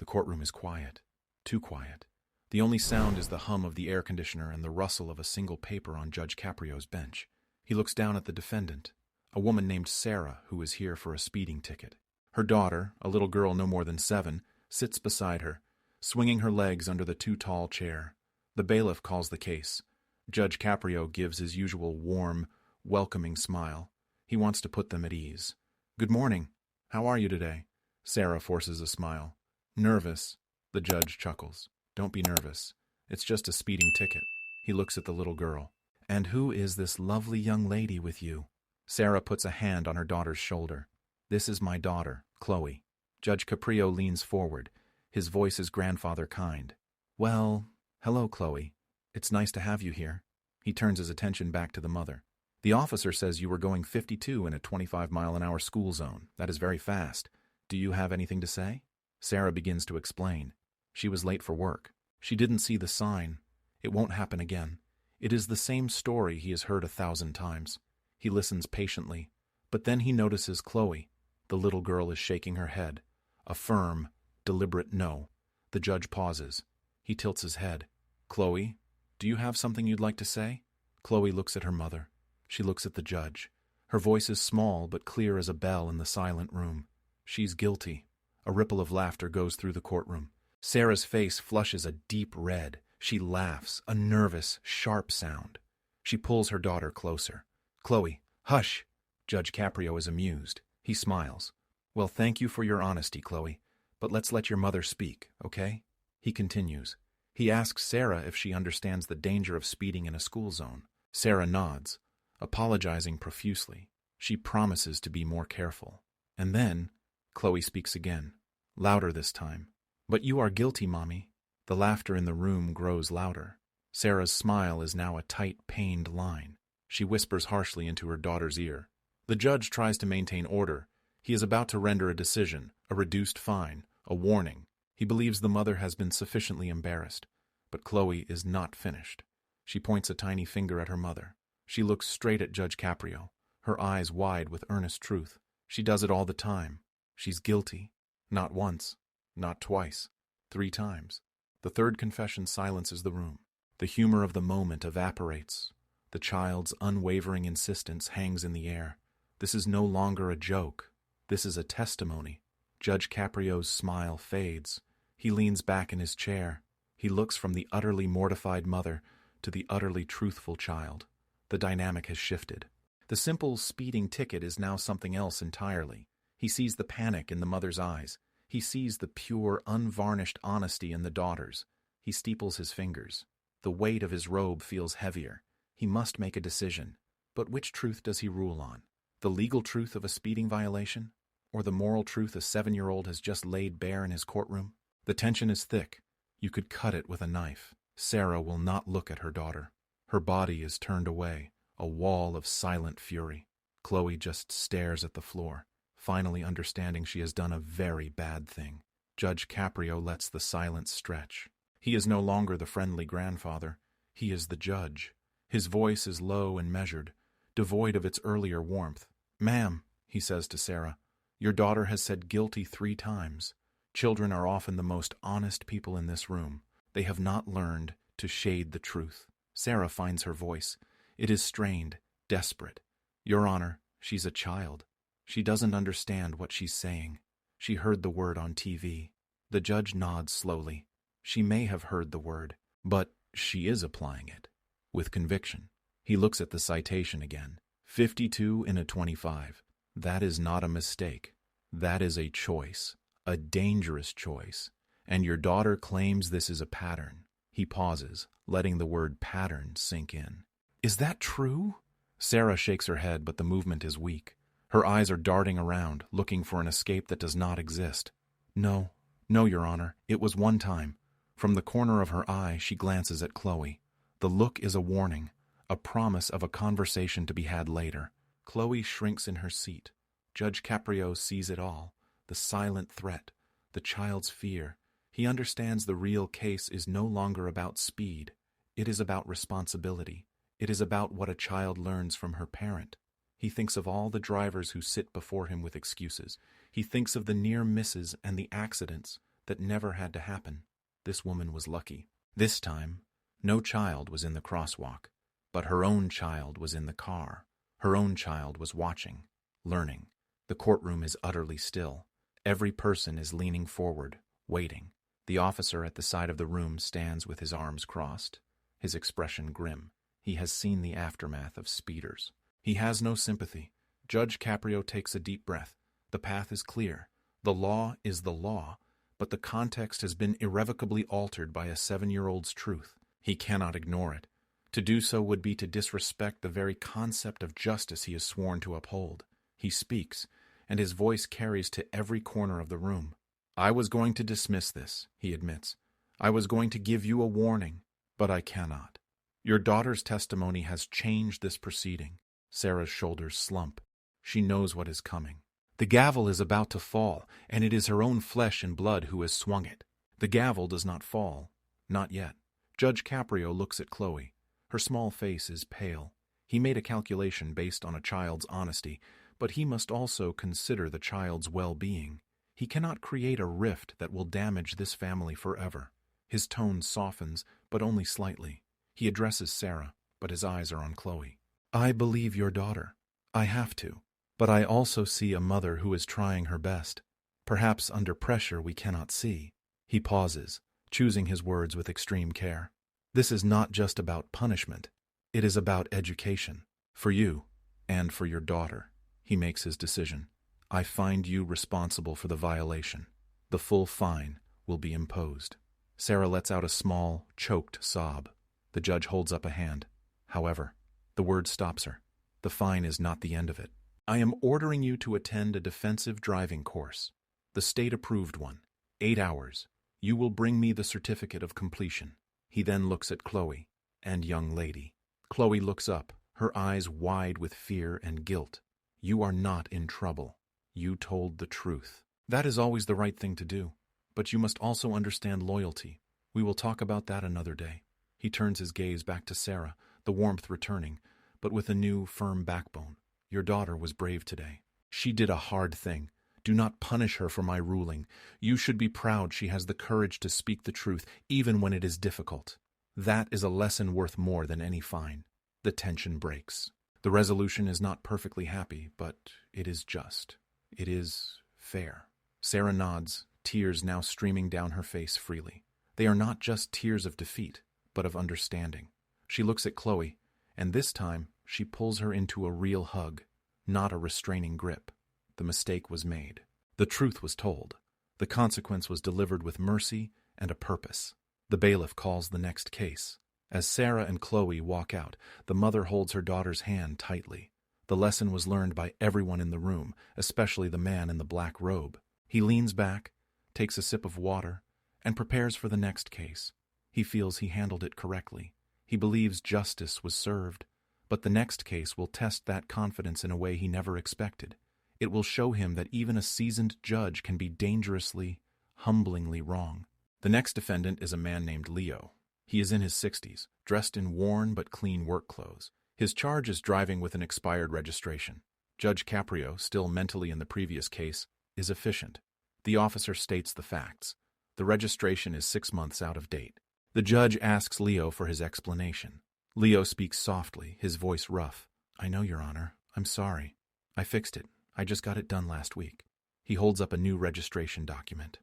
The courtroom is quiet. Too quiet. The only sound is the hum of the air conditioner and the rustle of a single paper on Judge Caprio's bench. He looks down at the defendant, a woman named Sarah who is here for a speeding ticket. Her daughter, a little girl no more than 7, sits beside her, swinging her legs under the too tall chair. The bailiff calls the case. Judge Caprio gives his usual warm, welcoming smile. He wants to put them at ease. "Good morning. How are you today?" Sarah forces a smile. "Nervous." The judge chuckles. "Don't be nervous. It's just a speeding ticket." He looks at the little girl. "And who is this lovely young lady with you?" Sarah puts a hand on her daughter's shoulder. "This is my daughter, Chloe." Judge Caprio leans forward. His voice is grandfather kind. "Well, hello, Chloe. It's nice to have you here." He turns his attention back to the mother. "The officer says you were going 52 in a 25-mile-an-hour school zone. That is very fast. Do you have anything to say?" Sarah begins to explain. She was late for work. She didn't see the sign. It won't happen again. It is the same story he has heard 1,000 times. He listens patiently, but then he notices Chloe. The little girl is shaking her head. A firm, deliberate no. The judge pauses. He tilts his head. "Chloe, do you have something you'd like to say?" Chloe looks at her mother. She looks at the judge. Her voice is small but clear as a bell in the silent room. "She's guilty." A ripple of laughter goes through the courtroom. Sarah's face flushes a deep red. She laughs, a nervous, sharp sound. She pulls her daughter closer. "Chloe, hush!" Judge Caprio is amused. He smiles. "Well, thank you for your honesty, Chloe, but let's let your mother speak, okay?" He continues. He asks Sarah if she understands the danger of speeding in a school zone. Sarah nods, apologizing profusely. She promises to be more careful. And then, Chloe speaks again, louder this time. "But you are guilty, Mommy." The laughter in the room grows louder. Sarah's smile is now a tight, pained line. She whispers harshly into her daughter's ear. The judge tries to maintain order. He is about to render a decision, a reduced fine, a warning. He believes the mother has been sufficiently embarrassed. But Chloe is not finished. She points a tiny finger at her mother. She looks straight at Judge Caprio, her eyes wide with earnest truth. She does it all the time. She's guilty. Not once. Not twice. 3 times. The third confession silences the room. The humor of the moment evaporates. The child's unwavering insistence hangs in the air. This is no longer a joke. This is a testimony. Judge Caprio's smile fades. He leans back in his chair. He looks from the utterly mortified mother to the utterly truthful child. The dynamic has shifted. The simple speeding ticket is now something else entirely. He sees the panic in the mother's eyes. He sees the pure, unvarnished honesty in the daughter's. He steeples his fingers. The weight of his robe feels heavier. He must make a decision. But which truth does he rule on? The legal truth of a speeding violation? Or the moral truth a 7-year-old has just laid bare in his courtroom? The tension is thick. You could cut it with a knife. Sarah will not look at her daughter. Her body is turned away, a wall of silent fury. Chloe just stares at the floor, finally understanding she has done a very bad thing. Judge Caprio lets the silence stretch. He is no longer the friendly grandfather. He is the judge. His voice is low and measured, devoid of its earlier warmth. "Ma'am," he says to Sarah, "your daughter has said guilty 3 times. Children are often the most honest people in this room. They have not learned to shade the truth." Sarah finds her voice. It is strained, desperate. "Your Honor, she's a child. She doesn't understand what she's saying. She heard the word on TV." The judge nods slowly. She may have heard the word, but she is applying it. With conviction. He looks at the citation again. 52 in a 25. That is not a mistake. That is a choice. A dangerous choice. And your daughter claims this is a pattern. He pauses, letting the word pattern sink in. "Is that true?" Sarah shakes her head, but the movement is weak. Her eyes are darting around, looking for an escape that does not exist. No, Your Honor. It was 1 time. From the corner of her eye, she glances at Chloe. The look is a warning, a promise of a conversation to be had later. Chloe shrinks in her seat. Judge Caprio sees it all. The silent threat, the child's fear. He understands the real case is no longer about speed. It is about responsibility. It is about what a child learns from her parent. He thinks of all the drivers who sit before him with excuses. He thinks of the near misses and the accidents, that never had to happen. This woman was lucky. This time, no child was in the crosswalk, but her own child was in the car. Her own child was watching, learning. The courtroom is utterly still. Every person is leaning forward, waiting. The officer at the side of the room stands with his arms crossed, his expression grim. He has seen the aftermath of speeders. He has no sympathy. Judge Caprio takes a deep breath. The path is clear. The law is the law, but the context has been irrevocably altered by a 7-year-old's truth. He cannot ignore it. To do so would be to disrespect the very concept of justice he is sworn to uphold. He speaks, and his voice carries to every corner of the room. I was going to dismiss this, he admits. I was going to give you a warning, but I cannot. Your daughter's testimony has changed this proceeding. Sarah's shoulders slump. She knows what is coming. The gavel is about to fall, and it is her own flesh and blood who has swung it. The gavel does not fall. Not yet. Judge Caprio looks at Chloe. Her small face is pale. He made a calculation based on a child's honesty, but he must also consider the child's well-being. He cannot create a rift that will damage this family forever. His tone softens, but only slightly. He addresses Sarah, but his eyes are on Chloe. I believe your daughter. I have to. But I also see a mother who is trying her best. Perhaps under pressure we cannot see. He pauses, choosing his words with extreme care. This is not just about punishment. It is about education. For you, and for your daughter. He makes his decision. I find you responsible for the violation. The full fine will be imposed. Sarah lets out a small, choked sob. The judge holds up a hand. However, the word stops her. The fine is not the end of it. I am ordering you to attend a defensive driving course. The state-approved one. 8 hours. You will bring me the certificate of completion. He then looks at Chloe and young lady. Chloe looks up, her eyes wide with fear and guilt. You are not in trouble. You told the truth. That is always the right thing to do. But you must also understand loyalty. We will talk about that another day. He turns his gaze back to Sarah, the warmth returning, but with a new, firm backbone. Your daughter was brave today. She did a hard thing. Do not punish her for my ruling. You should be proud she has the courage to speak the truth, even when it is difficult. That is a lesson worth more than any fine. The tension breaks. The resolution is not perfectly happy, but it is just. It is fair. Sarah nods, tears now streaming down her face freely. They are not just tears of defeat, but of understanding. She looks at Chloe, and this time she pulls her into a real hug, not a restraining grip. The mistake was made. The truth was told. The consequence was delivered with mercy and a purpose. The bailiff calls the next case. As Sarah and Chloe walk out, the mother holds her daughter's hand tightly. The lesson was learned by everyone in the room, especially the man in the black robe. He leans back, takes a sip of water, and prepares for the next case. He feels he handled it correctly. He believes justice was served. But the next case will test that confidence in a way he never expected. It will show him that even a seasoned judge can be dangerously, humblingly wrong. The next defendant is a man named Leo. He is in his 60s, dressed in worn but clean work clothes. His charge is driving with an expired registration. Judge Caprio, still mentally in the previous case, is efficient. The officer states the facts. The registration is 6 months out of date. The judge asks Leo for his explanation. Leo speaks softly, his voice rough. I know, Your Honor. I'm sorry. I fixed it. I just got it done last week. He holds up a new registration document.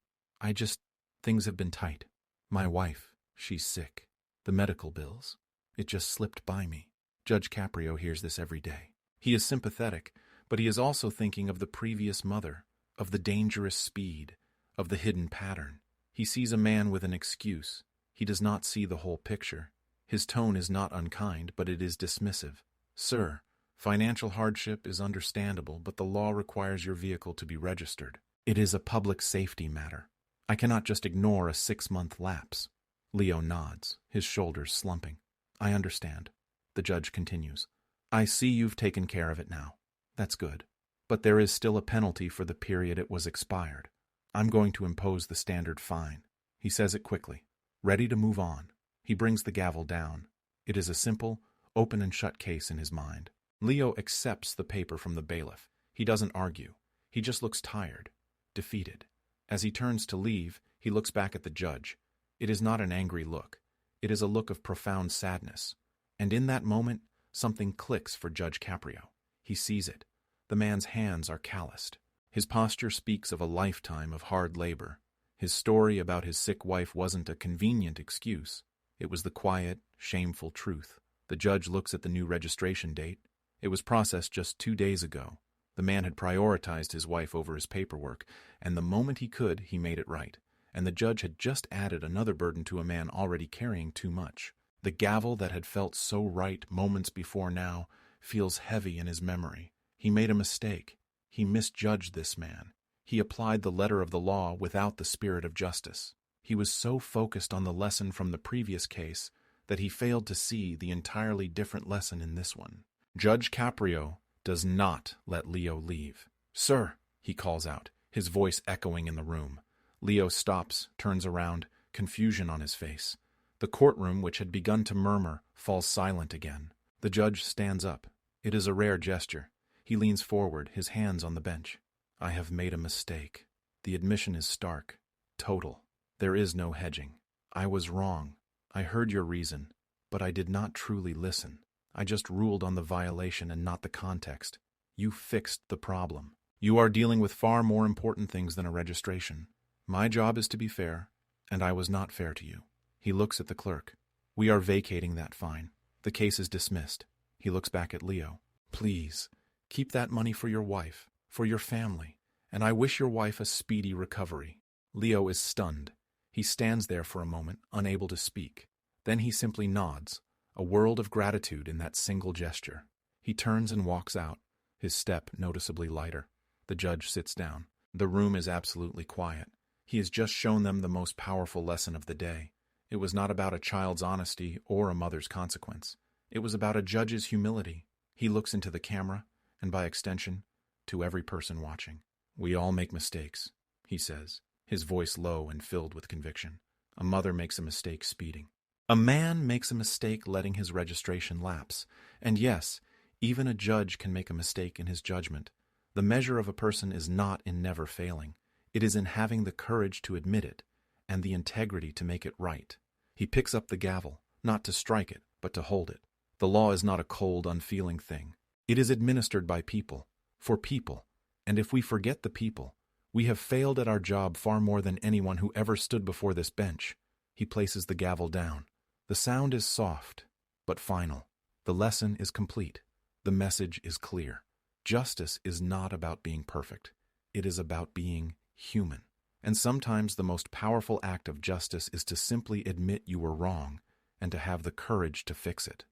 Things have been tight. My wife, she's sick. The medical bills. It just slipped by me. Judge Caprio hears this every day. He is sympathetic, but he is also thinking of the previous mother, of the dangerous speed, of the hidden pattern. He sees a man with an excuse. He does not see the whole picture. His tone is not unkind, but it is dismissive. Sir, financial hardship is understandable, but the law requires your vehicle to be registered. It is a public safety matter. I cannot just ignore a 6-month lapse. Leo nods, his shoulders slumping. I understand. The judge continues. I see you've taken care of it now. That's good. But there is still a penalty for the period it was expired. I'm going to impose the standard fine. He says it quickly, ready to move on. He brings the gavel down. It is a simple, open and shut case in his mind. Leo accepts the paper from the bailiff. He doesn't argue. He just looks tired, defeated. As he turns to leave, he looks back at the judge. It is not an angry look. It is a look of profound sadness. And in that moment, something clicks for Judge Caprio. He sees it. The man's hands are calloused. His posture speaks of a lifetime of hard labor. His story about his sick wife wasn't a convenient excuse. It was the quiet, shameful truth. The judge looks at the new registration date. It was processed just 2 days ago. The man had prioritized his wife over his paperwork, and the moment he could, he made it right. And the judge had just added another burden to a man already carrying too much. The gavel that had felt so right moments before now feels heavy in his memory. He made a mistake. He misjudged this man. He applied the letter of the law without the spirit of justice. He was so focused on the lesson from the previous case that he failed to see the entirely different lesson in this one. Judge Caprio does not let Leo leave. "Sir," he calls out, his voice echoing in the room. Leo stops, turns around, confusion on his face. The courtroom, which had begun to murmur, falls silent again. The judge stands up. It is a rare gesture. He leans forward, his hands on the bench. "I have made a mistake. The admission is stark, total. There is no hedging. I was wrong. I heard your reason, but I did not truly listen. I just ruled on the violation and not the context. You fixed the problem. You are dealing with far more important things than a registration. My job is to be fair, and I was not fair to you." He looks at the clerk. "We are vacating that fine. The case is dismissed." He looks back at Leo. "Please, keep that money for your wife, for your family, and I wish your wife a speedy recovery." Leo is stunned. He stands there for a moment, unable to speak. Then he simply nods, a world of gratitude in that single gesture. He turns and walks out, his step noticeably lighter. The judge sits down. The room is absolutely quiet. He has just shown them the most powerful lesson of the day. It was not about a child's honesty or a mother's consequence. It was about a judge's humility. He looks into the camera, and by extension, to every person watching. "We all make mistakes," he says, his voice low and filled with conviction. A mother makes a mistake speeding. A man makes a mistake letting his registration lapse. And yes, even a judge can make a mistake in his judgment. The measure of a person is not in never failing. It is in having the courage to admit it, and the integrity to make it right. He picks up the gavel, not to strike it, but to hold it. The law is not a cold, unfeeling thing. It is administered by people, for people, and if we forget the people, we have failed at our job far more than anyone who ever stood before this bench. He places the gavel down. The sound is soft, but final. The lesson is complete. The message is clear. Justice is not about being perfect. It is about being human. And sometimes the most powerful act of justice is to simply admit you were wrong and to have the courage to fix it.